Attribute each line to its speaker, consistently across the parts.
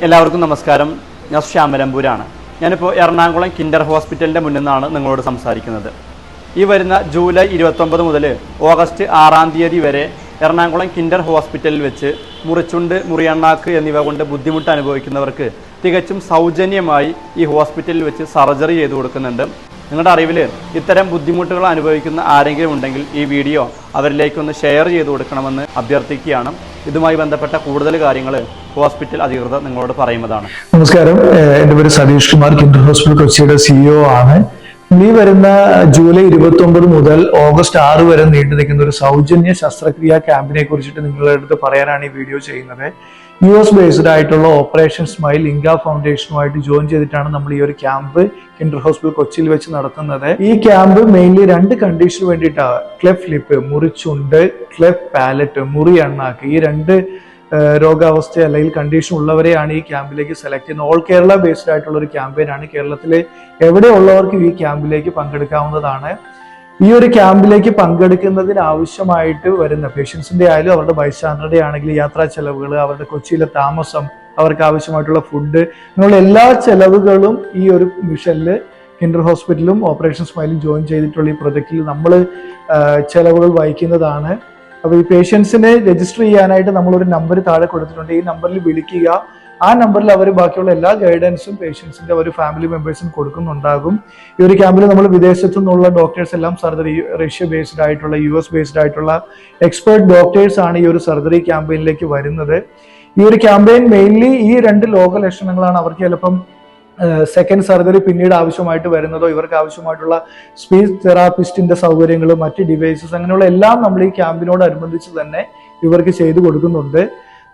Speaker 1: എല്ലാവർക്കും നമസ്കാരം. ഞാൻ ശ്യാമരംപൂരാണ്. ഞാനിപ്പോൾ എറണാകുളം കിൻഡർ ഹോസ്പിറ്റലിൻ്റെ മുന്നിൽ നിന്നാണ് നിങ്ങളോട് സംസാരിക്കുന്നത്. ഈ വരുന്ന ജൂലൈ 29 മുതൽ ഓഗസ്റ്റ് 6 വരെ എറണാകുളം കിൻഡർ ഹോസ്പിറ്റലിൽ വെച്ച് മുറിച്ചുണ്ട്, മുറിയണ്ണാക്ക് എന്നിവ കൊണ്ട് ബുദ്ധിമുട്ട് അനുഭവിക്കുന്നവർക്ക് തികച്ചും സൗജന്യമായി ഈ ഹോസ്പിറ്റലിൽ വെച്ച് സർജറി ചെയ്തു കൊടുക്കുന്നുണ്ട്. നിങ്ങളുടെ അറിവിൽ ഇത്തരം ബുദ്ധിമുട്ടുകൾ അനുഭവിക്കുന്ന ആരെങ്കിലും ഉണ്ടെങ്കിൽ ഈ വീഡിയോ അവരിലേക്കൊന്ന് ഷെയർ ചെയ്ത് കൊടുക്കണമെന്ന് അഭ്യർത്ഥിക്കുകയാണ്. ഇതുമായി ബന്ധപ്പെട്ട കൂടുതൽ കാര്യങ്ങൾ ഹോസ്പിറ്റൽ അധികൃതർ നിങ്ങളോട് പറയുന്നതാണ്.
Speaker 2: നമസ്കാരം, എൻ്റെ പേര് സതീഷ് കുമാർ, കിൻഡർ ഹോസ്പിറ്റൽ കൊച്ചിയുടെ CEO ആണ്. ഈ വരുന്ന ജൂലൈ 29 മുതൽ ഓഗസ്റ്റ് 6 വരെ നീണ്ടു നിൽക്കുന്ന ഒരു സൗജന്യ ശസ്ത്രക്രിയാ ക്യാമ്പിനെ കുറിച്ചിട്ട് നിങ്ങളുടെ അടുത്ത് പറയാനാണ് ഈ വീഡിയോ ചെയ്യുന്നത്. US ബേസ്ഡ് ആയിട്ടുള്ള ഓപ്പറേഷൻ സ്മൈൽ ഇൻക ഫൗണ്ടേഷനുമായിട്ട് ജോയിൻ ചെയ്തിട്ടാണ് നമ്മൾ ഈ ഒരു ക്യാമ്പ് കിൻഡർ ഹോസ്പിറ്റൽ കൊച്ചിയിൽ വെച്ച് നടത്തുന്നത്. ഈ ക്യാമ്പ് മെയിൻലി 2 കണ്ടീഷന് വേണ്ടിയിട്ടാണ്. ക്ലെഫ് ലിപ്പ്, മുറിച്ചുണ്ട്, ക്ലെഫ് പാലറ്റ്, മുറി അണ്ണാക്ക്, ഈ 2 രോഗാവസ്ഥ അല്ലെങ്കിൽ കണ്ടീഷൻ ഉള്ളവരെയാണ് ഈ ക്യാമ്പിലേക്ക് സെലക്ട് ചെയ്യുന്നത്. ഓൾ കേരള ബേസ്ഡ് ആയിട്ടുള്ള ഒരു ക്യാമ്പയിനാണ്. കേരളത്തിലെ എവിടെയുള്ളവർക്കും ഈ ക്യാമ്പിലേക്ക് പങ്കെടുക്കാവുന്നതാണ്. ഈ ഒരു ക്യാമ്പിലേക്ക് പങ്കെടുക്കുന്നതിന് ആവശ്യമായിട്ട് വരുന്ന പേഷ്യൻസിന്റെ ആയാലും അവരുടെ ബൈസ്റ്റാൻഡറുടെ ആണെങ്കിലും യാത്രാ ചെലവുകൾ, അവരുടെ കൊച്ചിയിലെ താമസം, അവർക്ക് ആവശ്യമായിട്ടുള്ള ഫുഡ്, അങ്ങനെയുള്ള എല്ലാ ചെലവുകളും ഈ ഒരു മിഷനിൽ കിൻഡർ ഹോസ്പിറ്റലും ഓപ്പറേഷൻ സ്മൈലും ജോയിൻ ചെയ്തിട്ടുള്ള ഈ പ്രൊജക്റ്റിൽ നമ്മൾ ചെലവുകൾ വഹിക്കുന്നതാണ്. അപ്പോൾ ഈ പേഷ്യൻസിനെ രജിസ്റ്റർ ചെയ്യാനായിട്ട് നമ്മളൊരു നമ്പർ താഴെ കൊടുത്തിട്ടുണ്ട്. ഈ നമ്പറിൽ വിളിക്കുക. ആ നമ്പറിൽ അവർ ബാക്കിയുള്ള എല്ലാ ഗൈഡൻസും പേഷ്യൻസിന്റെ ഒരു ഫാമിലി മെമ്പേഴ്സിന് കൊടുക്കുന്നുണ്ടാകും. ഈ ഒരു ക്യാമ്പിൽ നമ്മൾ വിദേശത്തു നിന്നുള്ള ഡോക്ടേഴ്സ് എല്ലാം സർജറി, റഷ്യ ബേസ്ഡ് ആയിട്ടുള്ള, US ബേസ്ഡ് ആയിട്ടുള്ള എക്സ്പേർട്ട് ഡോക്ടേഴ്സ് ആണ് ഈ ഒരു സർജറി ക്യാമ്പയിനിലേക്ക് വരുന്നത്. ഈ ഒരു ക്യാമ്പയിൻ മെയിൻലി ഈ 2 രോഗലക്ഷണങ്ങളാണ്. അവർക്ക് ചിലപ്പം സെക്കൻഡ് സർജറി പിന്നീട് ആവശ്യമായിട്ട് വരുന്നതോ, ഇവർക്ക് ആവശ്യമായിട്ടുള്ള സ്പീച്ച് തെറാപ്പിസ്റ്റിന്റെ സൗകര്യങ്ങളും മറ്റ് ഡിവൈസസ്, അങ്ങനെയുള്ള എല്ലാം നമ്മൾ ഈ ക്യാമ്പിനോടനുബന്ധിച്ച് തന്നെ ഇവർക്ക് ചെയ്തു കൊടുക്കുന്നുണ്ട്.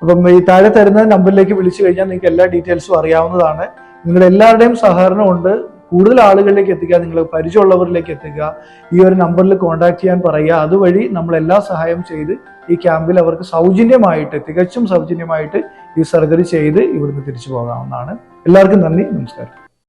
Speaker 2: അപ്പം ഈ താഴെ തരുന്ന നമ്പറിലേക്ക് വിളിച്ചു കഴിഞ്ഞാൽ നിങ്ങൾക്ക് എല്ലാ ഡീറ്റെയിൽസും അറിയാവുന്നതാണ്. നിങ്ങളുടെ എല്ലാവരുടെയും സഹകരണം കൊണ്ട് കൂടുതൽ ആളുകളിലേക്ക് എത്തിക്കുക, നിങ്ങൾ പരിചയമുള്ളവരിലേക്ക് എത്തിക്കുക. ഈ ഒരു നമ്പറിൽ കോൺടാക്ട് ചെയ്യാൻ പറയുക. അതുവഴി നമ്മൾ എല്ലാ സഹായം ചെയ്ത് ഈ ക്യാമ്പിൽ അവർക്ക് സൗജന്യമായിട്ട്, തികച്ചും സൗജന്യമായിട്ട് ഈ സർജറി ചെയ്ത് ഇവിടുന്ന് തിരിച്ചു പോകാവുന്നതാണ്. എല്ലാവർക്കും നന്ദി, നമസ്കാരം.